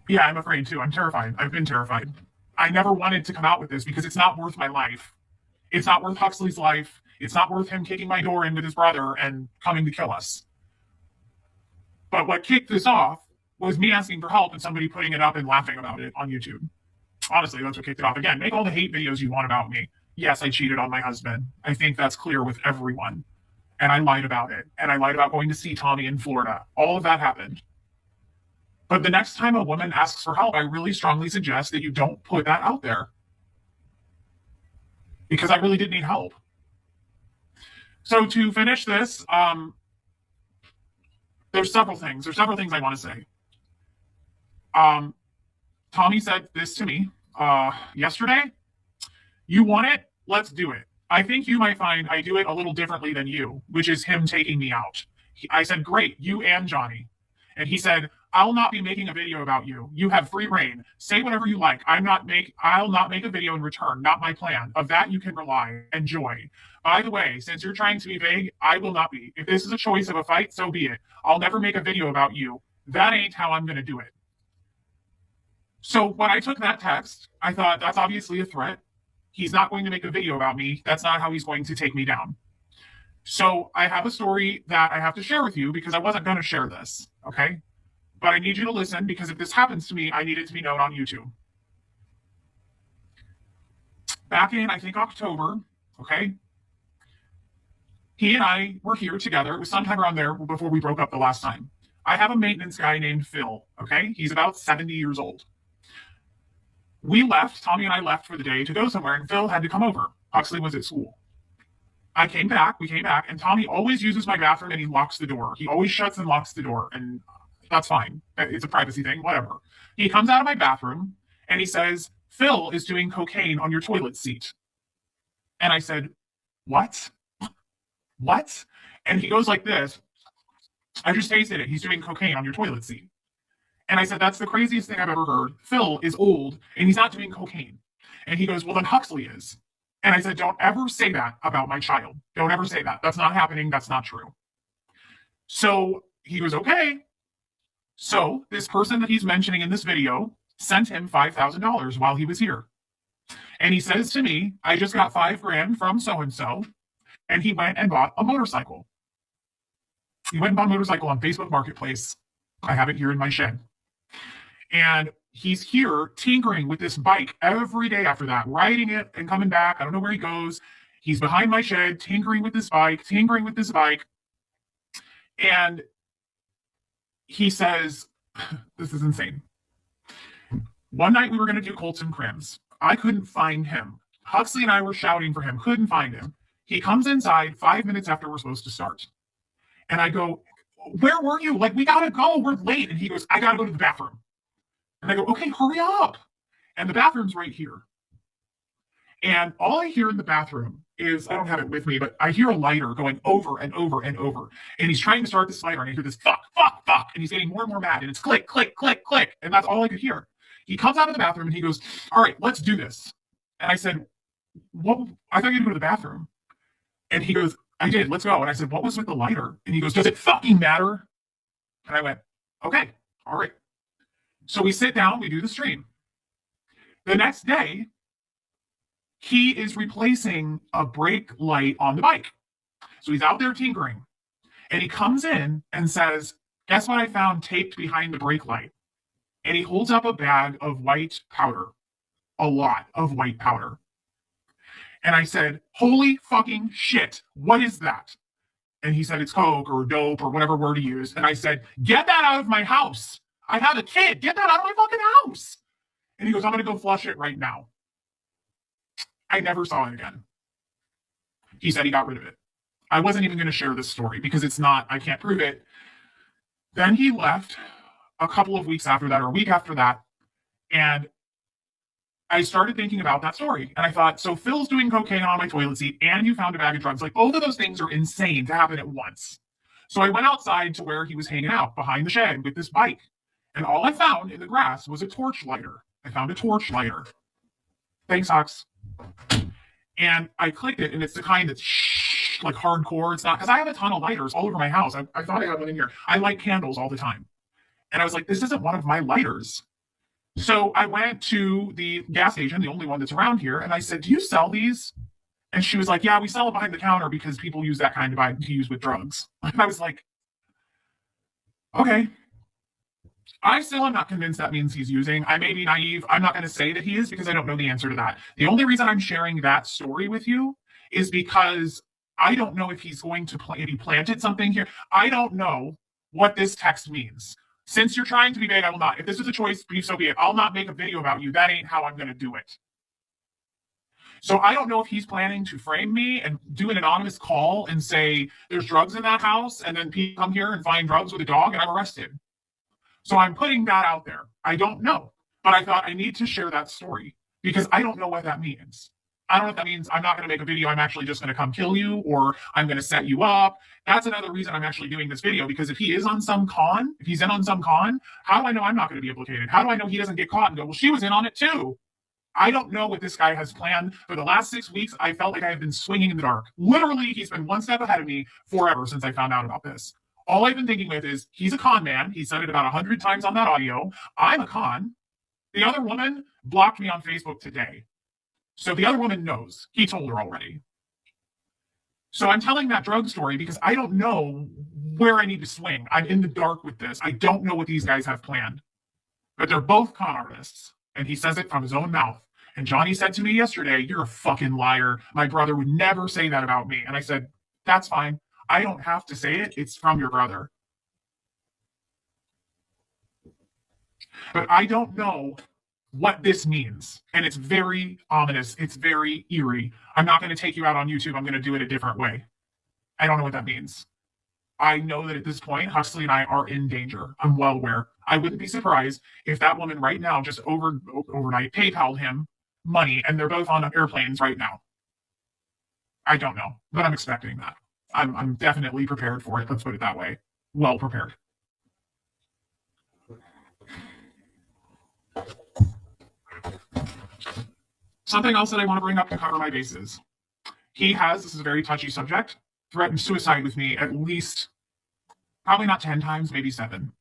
Yeah, I'm afraid too. I'm terrified. I've been terrified. I never wanted to come out with this because it's not worth my life. It's not worth Huxley's life. It's not worth him kicking my door in with his brother and coming to kill us. But what kicked this off was me asking for help and somebody putting it up and laughing about it on YouTube. Honestly, that's what kicked it off. Again, make all the hate videos you want about me. Yes, I cheated on my husband. I think that's clear with everyone. And I lied about it. And I lied about going to see Tommy in Florida. All of that happened. But the next time a woman asks for help, I really strongly suggest that you don't put that out there because I really did need help. So to finish this, there's several things. There's several things I want to say. Um, Tommy said this to me yesterday. You want it? Let's do it. I think you might find I do it a little differently than you, which is him taking me out. I said, great, you and Johnny. And he said, I'll not be making a video about you. You have free reign. Say whatever you like. I'll not make a video in return. Not my plan. Of that you can rely. Enjoy. By the way, since you're trying to be vague, I will not be. If this is a choice of a fight, so be it. I'll never make a video about you. That ain't how I'm gonna do it. So when I took that text, I thought that's obviously a threat. He's not going to make a video about me. That's not how he's going to take me down. So I have a story that I have to share with you because I wasn't going to share this, okay? But I need you to listen because if this happens to me, I need it to be known on YouTube. Back in, I think, October, okay? He and I were here together. It was sometime around there before we broke up the last time. I have a maintenance guy named Phil, okay? He's about 70 years old. We left, Tommy and I left for the day to go somewhere, and Phil had to come over. Huxley was at school. We came back, and Tommy always uses my bathroom and he locks the door. He always shuts and locks the door, and that's fine. It's a privacy thing, whatever. He comes out of my bathroom and he says, Phil is doing cocaine on your toilet seat. And I said, what? What? And he goes like this. I just tasted it. He's doing cocaine on your toilet seat. And I said, that's the craziest thing I've ever heard. Phil is old and he's not doing cocaine. And he goes, well, then Huxley is. And I said, don't ever say that about my child. Don't ever say that. That's not happening. That's not true. So he goes, okay. So this person that he's mentioning in this video sent him $5,000 while he was here. And he says to me, I just got $5,000 from so-and-so. And he went and bought a motorcycle. He went and bought a motorcycle on Facebook Marketplace. I have it here in my shed. And he's here tinkering with this bike every day after that, riding it and coming back. I don't know where he goes. He's behind my shed, tinkering with this bike. And he says, this is insane. One night we were going to do Colton Crims. I couldn't find him. Huxley and I were shouting for him, couldn't find him. He comes inside 5 minutes after we're supposed to start. And I go, where were you? Like, we got to go. We're late. And he goes, I got to go to the bathroom. And I go, okay, hurry up. And the bathroom's right here. And all I hear in the bathroom is, I don't have it with me, but I hear a lighter going over and over and over. And he's trying to start this lighter, and I hear this fuck, fuck, fuck. And he's getting more and more mad. And it's click, click, click, click. And that's all I could hear. He comes out of the bathroom and he goes, all right, let's do this. And I said, what? I thought you had to go to the bathroom. And he goes, I did, let's go. And I said, what was with the lighter? And he goes, does it fucking matter? And I went, okay, all right. So we sit down, we do the stream. The next day, he is replacing a brake light on the bike. So he's out there tinkering. And he comes in and says, guess what I found taped behind the brake light? And he holds up a bag of white powder, a lot of white powder. And I said, holy fucking shit, what is that? And he said, it's coke or dope or whatever word he used. And I said, get that out of my house. I have a kid. Get that out of my fucking house. And he goes, I'm going to go flush it right now. I never saw it again. He said he got rid of it. I wasn't even going to share this story because it's not, I can't prove it. Then he left a couple of weeks after that, or a week after that. And I started thinking about that story. And I thought, so Phil's doing cocaine on my toilet seat and you found a bag of drugs. Like, both of those things are insane to happen at once. So I went outside to where he was hanging out behind the shed with this bike. And all I found in the grass was a torch lighter. I found a torch lighter. Thanks, Hux. And I clicked it, and it's the kind that's like hardcore. It's not, because I have a ton of lighters all over my house. I thought I had one in here. I light candles all the time. And I was like, this isn't one of my lighters. So I went to the gas station, the only one that's around here, and I said, "Do you sell these?" And she was like, "Yeah, we sell it behind the counter because people use that kind to use with drugs." And I was like, "Okay." I still am not convinced that means he's using. I may be naive. I'm not going to say that he is because I don't know the answer to that. The only reason I'm sharing that story with you is because I don't know if he's going to if he planted something here. I don't know what this text means. Since you're trying to be vague, I will not. If this is a choice, so be it. I'll not make a video about you. That ain't how I'm going to do it. So I don't know if he's planning to frame me and do an anonymous call and say there's drugs in that house, and then people come here and find drugs with a dog, and I'm arrested. So I'm putting that out there. I don't know, but I thought I need to share that story because I don't know what that means. I don't know if that means I'm not going to make a video. I'm actually just going to come kill you, or I'm going to set you up. That's another reason I'm actually doing this video, because if he is on some con, if he's in on some con, how do I know I'm not going to be implicated? How do I know he doesn't get caught and go, well, she was in on it too? I don't know what this guy has planned. For the last 6 weeks, I felt like I have been swinging in the dark. Literally, he's been one step ahead of me forever since I found out about this. All I've been thinking with is he's a con man. He said it about 100 times on that audio. I'm a con. The other woman blocked me on Facebook today. So the other woman knows. He told her already. So I'm telling that drug story because I don't know where I need to swing. I'm in the dark with this. I don't know what these guys have planned. But they're both con artists. And he says it from his own mouth. And Johnny said to me yesterday, "You're a fucking liar. My brother would never say that about me." And I said, "That's fine. I don't have to say it. It's from your brother." But I don't know what this means. And it's very ominous. It's very eerie. I'm not going to take you out on YouTube. I'm going to do it a different way. I don't know what that means. I know that at this point, Huxley and I are in danger. I'm well aware. I wouldn't be surprised if that woman right now just overnight PayPal'd him money and they're both on airplanes right now. I don't know, but I'm expecting that. I'm definitely prepared for it. Let's put it that way. Well prepared. Something else that I want to bring up to cover my bases. He has, this is a very touchy subject, threatened suicide with me at least, probably not 10 times, maybe 7.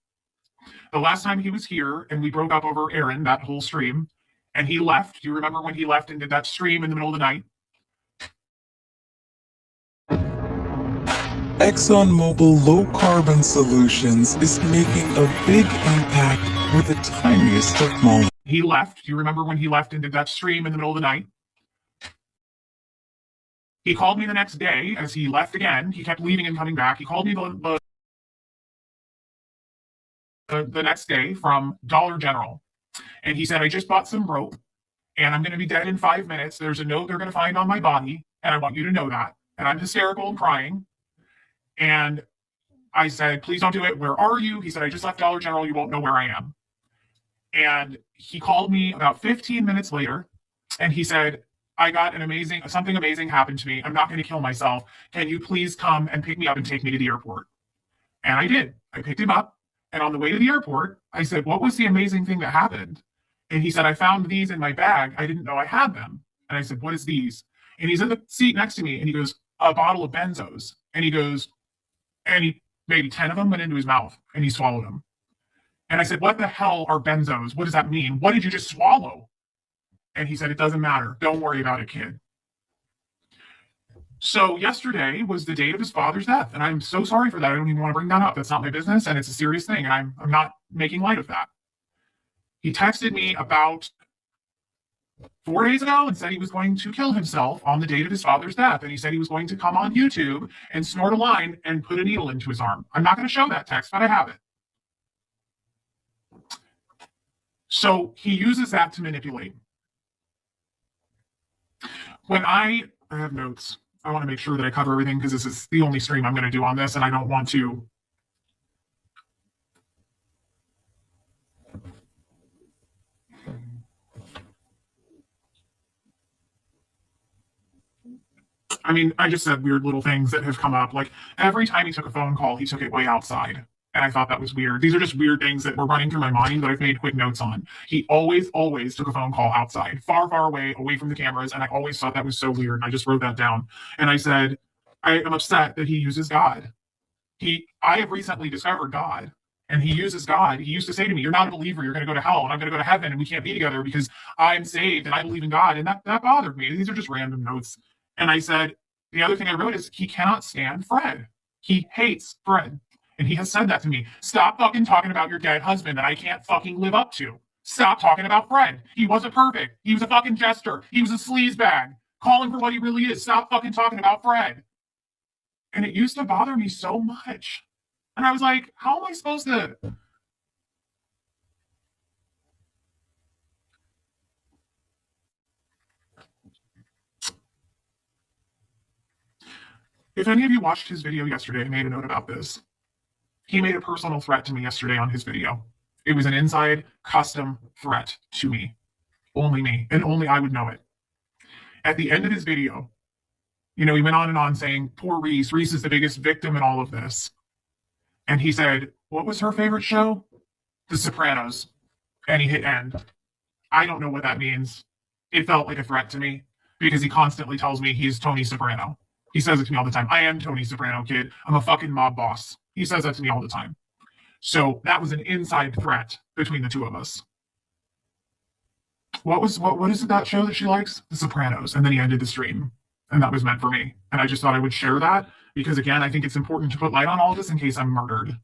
The last time he was here and we broke up over Aaron, that whole stream, and he left. Do you remember when he left and did that stream in the middle of the night? ExxonMobil Low Carbon Solutions is making a big impact with the tiniest of moments. He left. Do you remember when he left and did that stream in the middle of the night? He called me the next day as he left again. He kept leaving and coming back. He called me the next day from Dollar General. And he said, "I just bought some rope and I'm going to be dead in 5 minutes. There's a note they're going to find on my body. And I want you to know that." And I'm hysterical and crying. And I said, "Please don't do it. Where are you?" He said, "I just left Dollar General. You won't know where I am." And he called me about 15 minutes later and he said, "I got something amazing happened to me. I'm not going to kill myself. Can you please come and pick me up and take me to the airport?" And I did. I picked him up. And on the way to the airport, I said, "What was the amazing thing that happened?" And he said, "I found these in my bag. I didn't know I had them." And I said, "What is these?" And he's in the seat next to me and he goes, "A bottle of benzos." And he goes, and he maybe 10 of them went into his mouth and he swallowed them. And I said, "What the hell are benzos? What does that mean? What did you just swallow?" And he said, "It doesn't matter. Don't worry about it, kid." So yesterday was the date of his father's death. And I'm so sorry for that. I don't even want to bring that up. That's not my business. And it's a serious thing. And I'm not making light of that. He texted me about 4 days ago and said he was going to kill himself on the date of his father's death. And he said he was going to come on YouTube and snort a line and put a needle into his arm. I'm not going to show that text, but I have it. So he uses that to manipulate. When I have notes, I want to make sure that I cover everything because this is the only stream I'm going to do on this, and I don't want to. I mean, I just said weird little things that have come up. Like every time he took a phone call, he took it way outside. And I thought that was weird. These are just weird things that were running through my mind that I've made quick notes on. He always took a phone call outside, far, far away from the cameras. And I always thought that was so weird. And I just wrote that down. And I said, I am upset that he uses God. I have recently discovered God. And he uses God. He used to say to me, "You're not a believer. You're going to go to hell, and I'm going to go to heaven, and we can't be together because I'm saved and I believe in God." And that bothered me. These are just random notes. And I said, the other thing I wrote is he cannot stand Fred. He hates Fred. And he has said that to me. Stop fucking talking about your dead husband that I can't fucking live up to. Stop talking about Fred. He wasn't perfect. He was a fucking jester. He was a sleazebag. Call him for what he really is. Stop fucking talking about Fred. And it used to bother me so much. And I was like, how am I supposed to? If any of you watched his video yesterday, I made a note about this. He made a personal threat to me yesterday on his video. It was an inside custom threat to me. Only me, and only I would know it. At the end of his video, he went on and on saying, poor Reese. Reese is the biggest victim in all of this. And he said, what was her favorite show? The Sopranos. And he hit end. I don't know what that means. It felt like a threat to me because he constantly tells me he's Tony Soprano. He says it to me all the time. I am Tony Soprano, kid. I'm a fucking mob boss. He says that to me all the time. So that was an inside threat between the two of us. What is it, that show that she likes? The Sopranos. And then he ended the stream. And that was meant for me. And I just thought I would share that because, again, I think it's important to put light on all of this in case I'm murdered.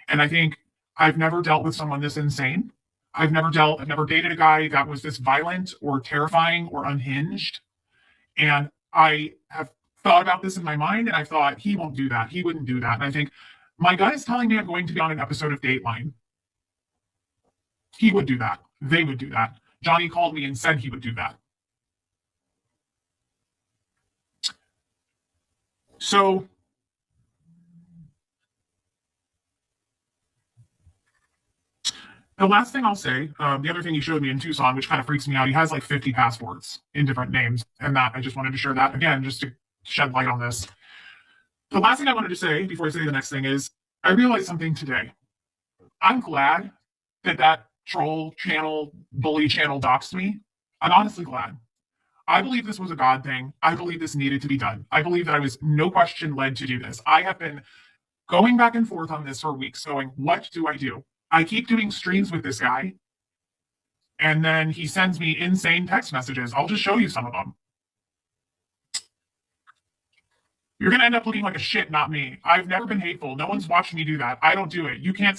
And I think I've never dealt with someone this insane. I've never dated a guy that was this violent or terrifying or unhinged. And I have thought about this in my mind, and I thought, he won't do that. He wouldn't do that. And I think my gut is telling me I'm going to be on an episode of Dateline. He would do that. They would do that. Johnny called me and said he would do that. So the last thing I'll say, the other thing he showed me in Tucson, which kind of freaks me out, he has like 50 passports in different names. And that I just wanted to share that again, just to shed light on this. The last thing I wanted to say before I say the next thing is I realized something today. I'm glad that troll channel, bully channel doxed me. I'm honestly glad. I believe this was a God thing. I believe this needed to be done. I believe that I was no question led to do this. I have been going back and forth on this for weeks, going, what do I do? I keep doing streams with this guy, and then he sends me insane text messages. I'll just show you some of them. You're going to end up looking like a shit, not me. I've never been hateful. No one's watching me do that. I don't do it. You can't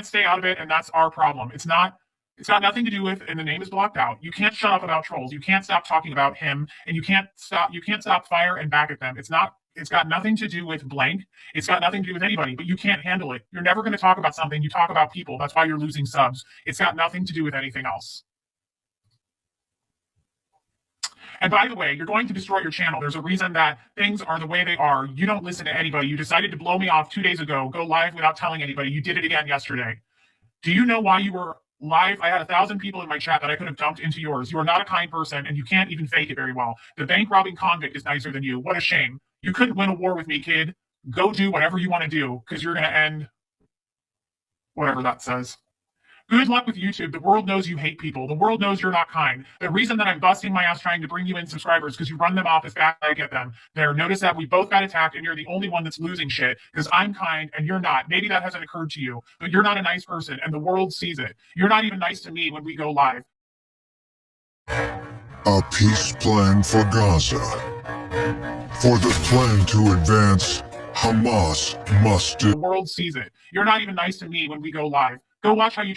stay out of it, and that's our problem. It's got nothing to do with, and the name is blocked out. You can't shut up about trolls. You can't stop talking about him, and you can't stop fire and back at them. It's got nothing to do with blank. It's got nothing to do with anybody, but you can't handle it. You're never going to talk about something. You talk about people. That's why you're losing subs. It's got nothing to do with anything else. And by the way, you're going to destroy your channel. There's a reason that things are the way they are. You don't listen to anybody. You decided to blow me off 2 days ago, go live without telling anybody. You did it again yesterday. Do you know why you were live? I had 1,000 people in my chat that I could have dumped into yours. You are not a kind person, and you can't even fake it very well. The bank robbing convict is nicer than you. What a shame. You couldn't win a war with me, kid. Go do whatever you want to do, because you're going to end whatever that says. Good luck with YouTube. The world knows you hate people. The world knows you're not kind. The reason that I'm busting my ass trying to bring you in subscribers because you run them off as fast as I get them. There, notice that we both got attacked and you're the only one that's losing shit because I'm kind and you're not. Maybe that hasn't occurred to you, but you're not a nice person and the world sees it. You're not even nice to me when we go live. A peace plan for Gaza. For the plan to advance, Hamas must do. The world sees it. You're not even nice to me when we go live. Go watch how you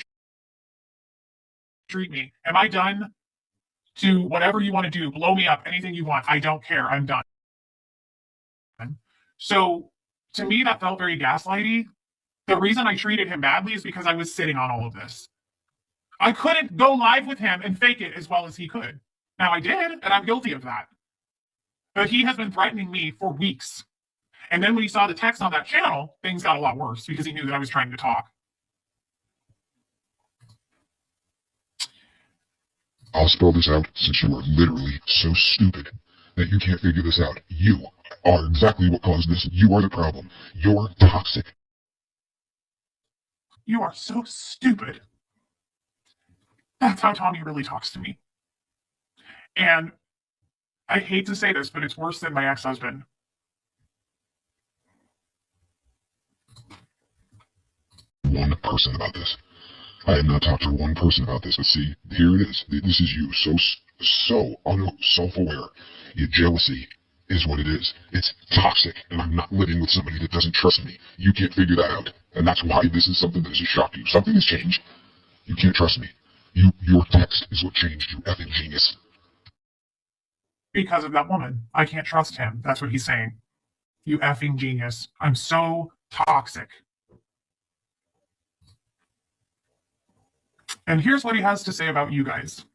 treat me. Am I done? To whatever you want to do, blow me up, anything you want. I don't care. I'm done. So to me, that felt very gaslighty. The reason I treated him badly is because I was sitting on all of this. I couldn't go live with him and fake it as well as he could. Now I did, and I'm guilty of that. But he has been threatening me for weeks. And then when he saw the text on that channel, things got a lot worse because he knew that I was trying to talk. I'll spell this out since you are literally so stupid that you can't figure this out. You are exactly what caused this. You are the problem. You're toxic. You are so stupid. That's how Tommy really talks to me. And I hate to say this, but it's worse than my ex-husband. one person about this. I have not talked to one person about this, but see, here it is. This is you, so self-aware. Your jealousy is what it is. It's toxic, and I'm not living with somebody that doesn't trust me. You can't figure that out, and that's why this is something that has shocked you. Something has changed. You can't trust me. Your text is what changed, you effing genius. Because of that woman. I can't trust him. That's what he's saying. You effing genius. I'm so toxic. And here's what he has to say about you guys.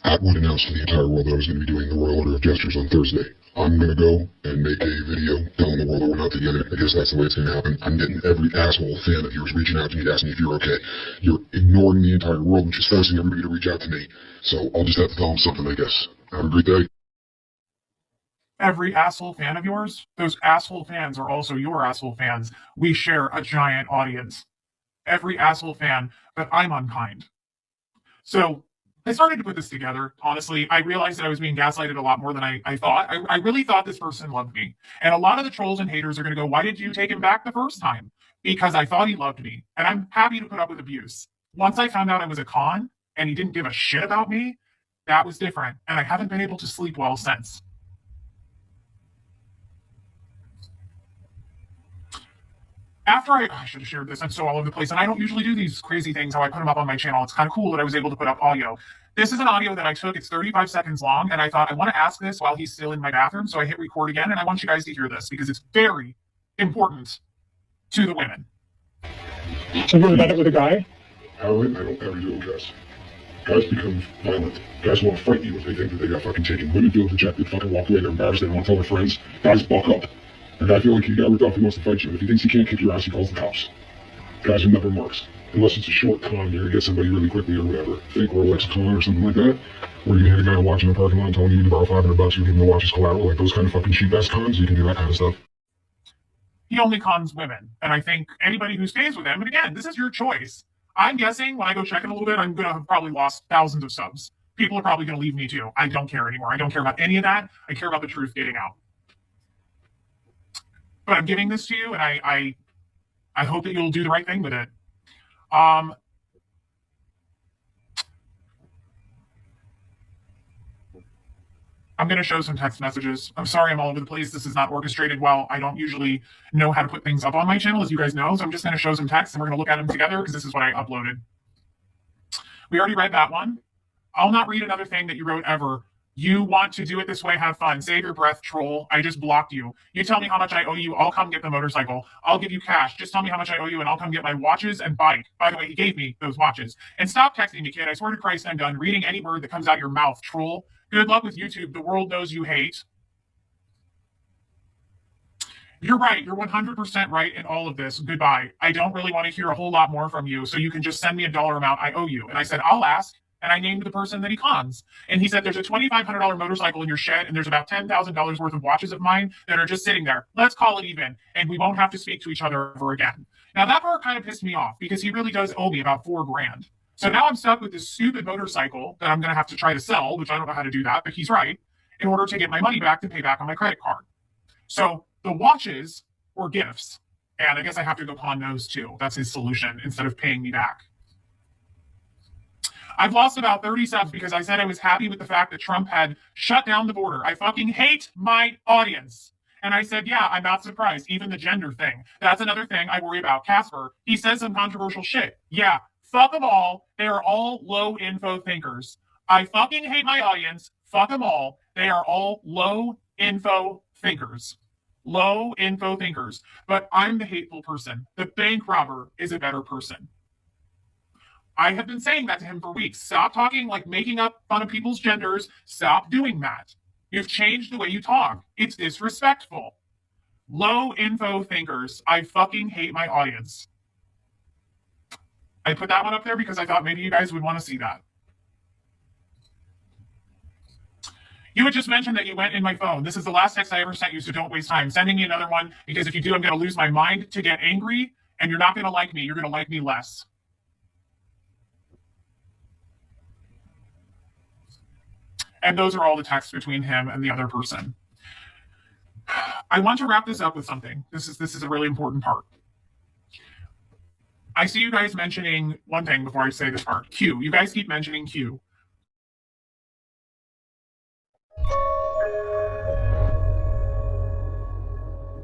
Atwood announced to the entire world that I was going to be doing the Royal Order of Gestures on Thursday. I'm going to go and make a video telling the world that we're not together. I guess that's the way it's going to happen. I'm getting every asshole fan of yours reaching out to me to ask me if you're okay. You're ignoring the entire world, which is forcing everybody to reach out to me. So I'll just have to tell them something, I guess. Have a great day. Every asshole fan of yours? Those asshole fans are also your asshole fans. We share a giant audience. Every asshole fan, but I'm unkind. So I started to put this together. Honestly, I realized that I was being gaslighted a lot more than I thought. I really thought this person loved me. And a lot of the trolls and haters are going to go, why did you take him back the first time? Because I thought he loved me. And I'm happy to put up with abuse. Once I found out I was a con and he didn't give a shit about me, that was different. And I haven't been able to sleep well since. After I should have shared this, I'm so all over the place, and I don't usually do these crazy things how I put them up on my channel. It's kind of cool that I was able to put up audio. This is an audio that I took. It's 35 seconds long, and I thought I want to ask this while he's still in my bathroom, so I hit record again, and I want you guys to hear this because it's very important to the women. Have you ever done it with a guy? Howard, I don't ever do it with guys. Guys become violent. Guys want to fight you if they think that they got fucking taken. Women feel dejected, fucking walk away, they're embarrassed, they don't want to tell their friends. Guys buck up. A guy feel like he got ripped off, he wants to fight you. If he thinks he can't kick your ass, he calls the cops. Guys are never marks. Unless it's a short con, you're gonna get somebody really quickly or whatever. Fake Rolex con or something like that. Or you can hit a guy watching in the parking lot telling you to borrow $500, you give him the watch's collateral. Like those kind of fucking cheap ass cons, you can do that kind of stuff. He only cons women, and I think anybody who stays with him, and again, this is your choice. I'm guessing when I go check in a little bit, I'm gonna have probably lost thousands of subs. People are probably gonna leave me too. I don't care anymore. I don't care about any of that. I care about the truth getting out. But I'm giving this to you, and I hope that you'll do the right thing with it. I'm going to show some text messages. I'm sorry I'm all over the place. This is not orchestrated well. I don't usually know how to put things up on my channel, as you guys know, so I'm just going to show some text, and we're going to look at them together because this is what I uploaded. We already read that one. I'll not read another thing that you wrote ever. You want to do it this way, have fun. Save your breath, troll. I just blocked you. You tell me how much I owe you, I'll come get the motorcycle. I'll give you cash. Just tell me how much I owe you, and I'll come get my watches and bike. By the way, he gave me those watches. And stop texting me, kid. I swear to Christ, I'm done reading any word that comes out your mouth, troll. Good luck with YouTube. The world knows you hate. You're right. You're 100% right in all of this. Goodbye. I don't really want to hear a whole lot more from you, so you can just send me a dollar amount I owe you. And I said, I'll ask. And I named the person that he cons. And he said, there's a $2,500 motorcycle in your shed, and there's about $10,000 worth of watches of mine that are just sitting there. Let's call it even, and we won't have to speak to each other ever again. Now, that part kind of pissed me off because he really does owe me about $4,000. So now I'm stuck with this stupid motorcycle that I'm going to have to try to sell, which I don't know how to do that, but he's right, in order to get my money back to pay back on my credit card. So the watches were gifts, and I guess I have to go pawn those too. That's his solution instead of paying me back. I've lost about 30 subs because I said I was happy with the fact that Trump had shut down the border. I fucking hate my audience. And I said, yeah, I'm not surprised. Even the gender thing. That's another thing I worry about. Casper, he says some controversial shit. Yeah, fuck them all. They are all low info thinkers. I fucking hate my audience. Fuck them all. They are all low info thinkers. Low info thinkers. But I'm the hateful person. The bank robber is a better person. I have been saying that to him for weeks. Stop talking like making up fun of people's genders. Stop doing that. You've changed the way you talk. It's disrespectful. Low info thinkers. I fucking hate my audience. I put that one up there because I thought maybe you guys would want to see that. You had just mentioned that you went in my phone. This is the last text I ever sent you, so don't waste time sending me another one, because if you do, I'm going to lose my mind to get angry, and you're not going to like me. You're going to like me less. And those are all the texts between him and the other person. I want to wrap this up with something. This is a really important part. I see you guys mentioning one thing before I say this part. Q. You guys keep mentioning Q.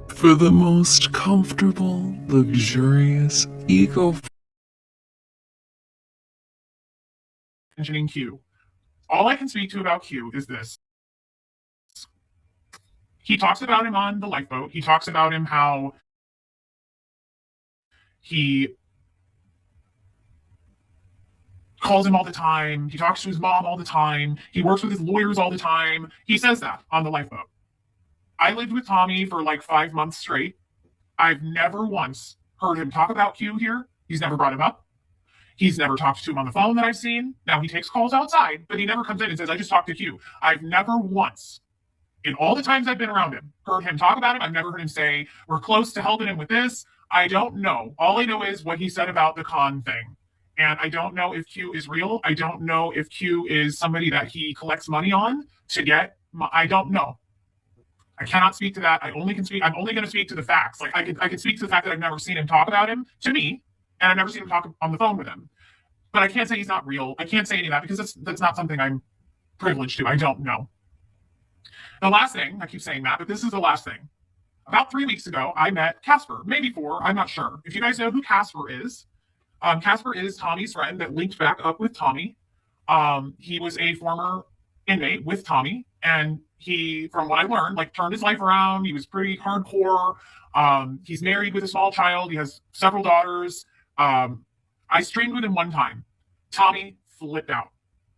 For the most comfortable, luxurious, Mentioning Q. All I can speak to about Q is this. He talks about him on the lifeboat. He talks about him how he calls him all the time. He talks to his mom all the time. He works with his lawyers all the time. He says that on the lifeboat. I lived with Tommy for like 5 months straight. I've never once heard him talk about Q here. He's never brought him up. He's never talked to him on the phone that I've seen. Now he takes calls outside, but he never comes in and says, I just talked to Q. I've never once, in all the times I've been around him, heard him talk about him. I've never heard him say, we're close to helping him with this. I don't know. All I know is what he said about the con thing. And I don't know if Q is real. I don't know if Q is somebody that he collects money on to get. I don't know. I cannot speak to that. I'm only going to speak to the facts. Like I could speak to the fact that I've never seen him talk about him to me, and I've never seen him talk on the phone with him. But I can't say he's not real. I can't say any of that because that's not something I'm privileged to. I don't know. The last thing, I keep saying that, but this is the last thing. About 3 weeks ago, I met Casper, maybe 4, I'm not sure. If you guys know who Casper is Tommy's friend that linked back up with Tommy. He was a former inmate with Tommy, and he, from what I learned, like turned his life around. He was pretty hardcore. He's married with a small child. He has several daughters. I streamed with him one time. Tommy flipped out.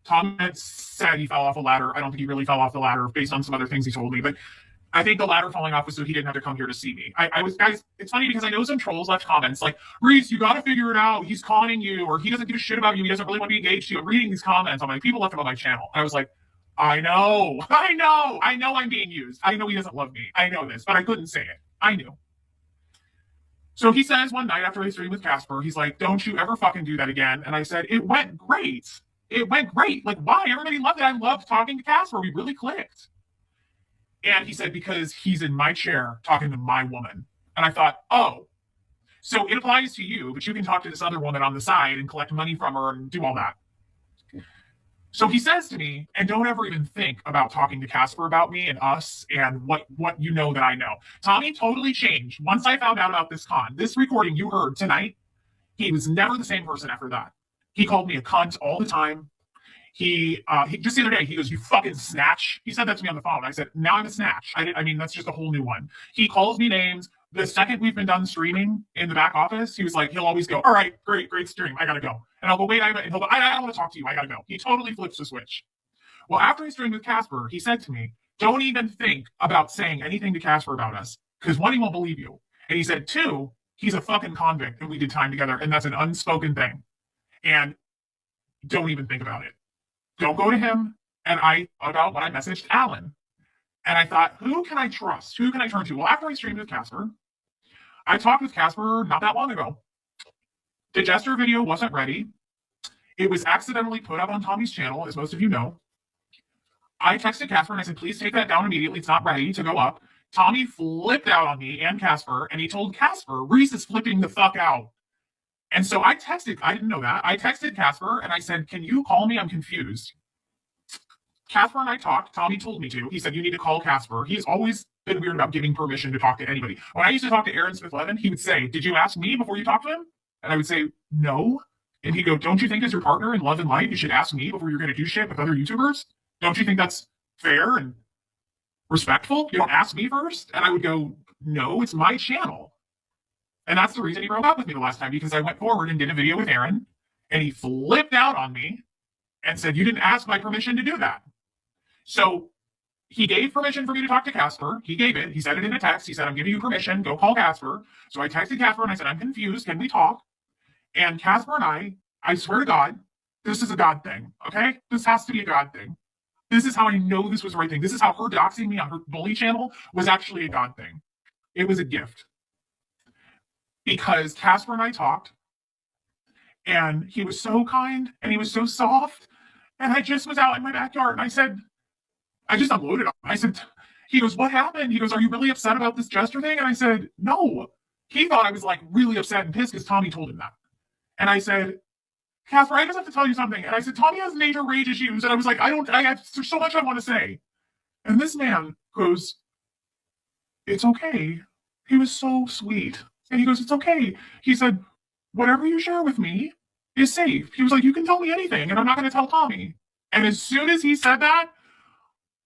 Tom had said he fell off a ladder. I don't think he really fell off the ladder based on some other things he told me, but I think the ladder falling off was so he didn't have to come here to see me. I was, guys, it's funny because I know some trolls left comments like, Reese, you got to figure it out. He's conning you, or he doesn't give a shit about you. He doesn't really want to be engaged to you. I'm reading these comments. I'm like, people left him on my channel. And I was like, I know I'm being used. I know he doesn't love me. I know this, but I couldn't say it. I knew. So he says one night after I streamed with Casper, he's like, don't you ever fucking do that again. And I said, it went great. It went great. Like, why? Everybody loved it. I loved talking to Casper. We really clicked. And he said, because he's in my chair talking to my woman. And I thought, oh, so it applies to you, but you can talk to this other woman on the side and collect money from her and do all that. So he says to me, and don't ever even think about talking to Casper about me and us and what you know that I know. Tommy totally changed. Once I found out about this con, this recording you heard tonight, he was never the same person after that. He called me a cunt all the time. He just the other day, he goes, you fucking snatch. He said that to me on the phone. I said, now I'm a snatch. I mean, that's just a whole new one. He calls me names. The second we've been done streaming in the back office, he was like, he'll always go, all right, great stream. I got to go. And I'll go, wait, and he'll go, I don't want to talk to you. I got to go. He totally flips the switch. Well, after I streamed with Casper, he said to me, don't even think about saying anything to Casper about us, because one, he won't believe you. And he said, two, he's a fucking convict and we did time together. And that's an unspoken thing. And don't even think about it. Don't go to him. And I about when I messaged Alan. And I thought, who can I trust? Who can I turn to? Well, after I streamed with Casper, I talked with Casper not that long ago. The Jester video wasn't ready. It was accidentally put up on Tommy's channel, as most of you know. I texted Casper and I said, please take that down immediately. It's not ready to go up. Tommy flipped out on me and Casper, and he told Casper, Reese is flipping the fuck out. And so I didn't know that. I texted Casper and I said, can you call me? I'm confused. Casper and I talked. Tommy told me to. He said, you need to call Casper. He's always been weird about giving permission to talk to anybody. When I used to talk to Aaron Smith-Levin, he would say, did you ask me before you talked to him? And I would say, no. And he'd go, don't you think as your partner in love and light, you should ask me before you're going to do shit with other YouTubers? Don't you think that's fair and respectful? You don't ask me first? And I would go, no, it's my channel. And that's the reason he broke up with me the last time, because I went forward and did a video with Aaron, and he flipped out on me and said, you didn't ask my permission to do that. So he gave permission for me to talk to Casper. He gave it. He said it in a text. He said, I'm giving you permission. Go call Casper. So I texted Casper and I said, I'm confused. Can we talk? And Casper and I swear to God, this is a God thing, okay? This has to be a God thing. This is how I know this was the right thing. This is how her doxing me on her bully channel was actually a God thing. It was a gift. Because Casper and I talked, and he was so kind, and he was so soft, and I just was out in my backyard, and I said, I just unloaded him. I said, he goes, what happened? He goes, are you really upset about this Jester thing? And I said, no. He thought I was like really upset and pissed because Tommy told him that. And I said, Casper, I just have to tell you something. And I said, Tommy has major rage issues. And I was like, there's so much I want to say. And this man goes, it's okay. He was so sweet. And he goes, it's okay. He said, whatever you share with me is safe. He was like, you can tell me anything, and I'm not going to tell Tommy. And as soon as he said that,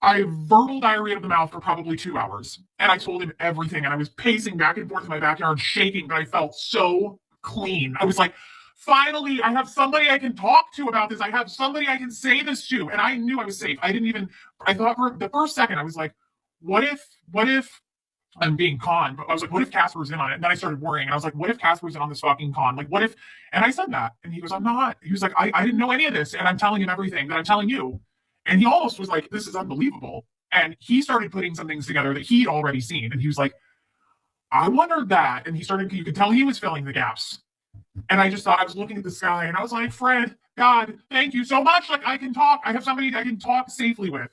I verbal diarrhea of the mouth for probably 2 hours. And I told him everything. And I was pacing back and forth in my backyard, shaking, but I felt so clean. I was like, finally, I have somebody I can talk to about this. I have somebody I can say this to. And I knew I was safe. I thought for the first second, I was like, what if I'm being conned? But I was like, what if Casper's in on it? And then I started worrying. And I was like, what if Casper's in on this fucking con? Like, what if? And I said that. And he goes, I'm not. He was like, I didn't know any of this. And I'm telling him everything that I'm telling you. And he almost was like, this is unbelievable. And he started putting some things together that he'd already seen. And he was like, I wondered that. And you could tell he was filling the gaps. And I just thought, I was looking at the sky and I was like, Fred, God, thank you so much. Like, I can talk. I have somebody I can talk safely with.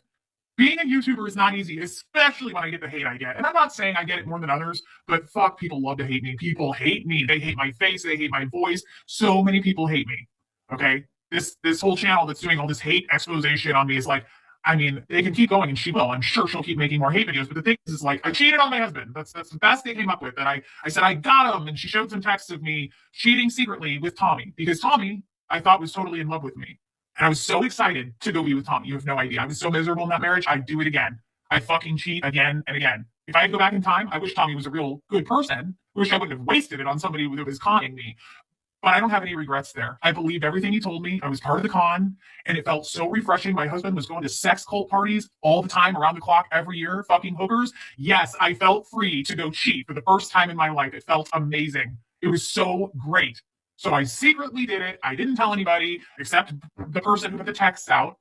Being a YouTuber is not easy, especially when I get the hate I get. And I'm not saying I get it more than others, but fuck, people love to hate me. People hate me. They hate my face. They hate my voice. So many people hate me. Okay? This whole channel that's doing all this hate exposition on me is like, I mean, they can keep going and she will. I'm sure she'll keep making more hate videos. But the thing is like, I cheated on my husband. That's the best they came up with. And I said, I got him. And she showed some texts of me cheating secretly with Tommy. Because Tommy, I thought, was totally in love with me. And I was so excited to go be with Tommy. You have no idea. I was so miserable in that marriage. I'd do it again. I'd fucking cheat again and again. If I had to go back in time, I wish Tommy was a real good person. I wish I wouldn't have wasted it on somebody who was conning me. But I don't have any regrets there. I believed everything he told me. I was part of the con, and it felt so refreshing. My husband was going to sex cult parties all the time, around the clock, every year, fucking hookers. Yes, I felt free to go cheat for the first time in my life. It felt amazing. It was so great. So I secretly did it. I didn't tell anybody except the person who put the texts out,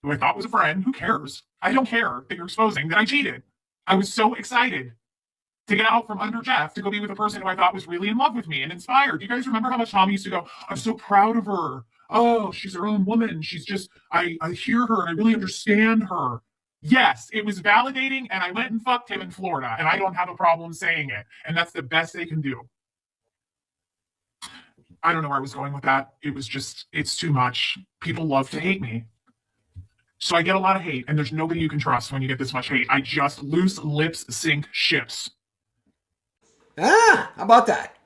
who I thought was a friend. Who cares? I don't care that you're exposing that I cheated. I was so excited to get out from under Jeff to go be with a person who I thought was really in love with me and inspired. Do you guys remember how much Tommy used to go, I'm so proud of her. Oh, she's her own woman. She's just, I hear her and I really understand her. Yes, it was validating, and I went and fucked him in Florida, and I don't have a problem saying it. And that's the best they can do. I don't know where I was going with that. It was just, it's too much. People love to hate me. So I get a lot of hate, and there's nobody you can trust when you get this much hate. I just loose lips sink ships. How about that?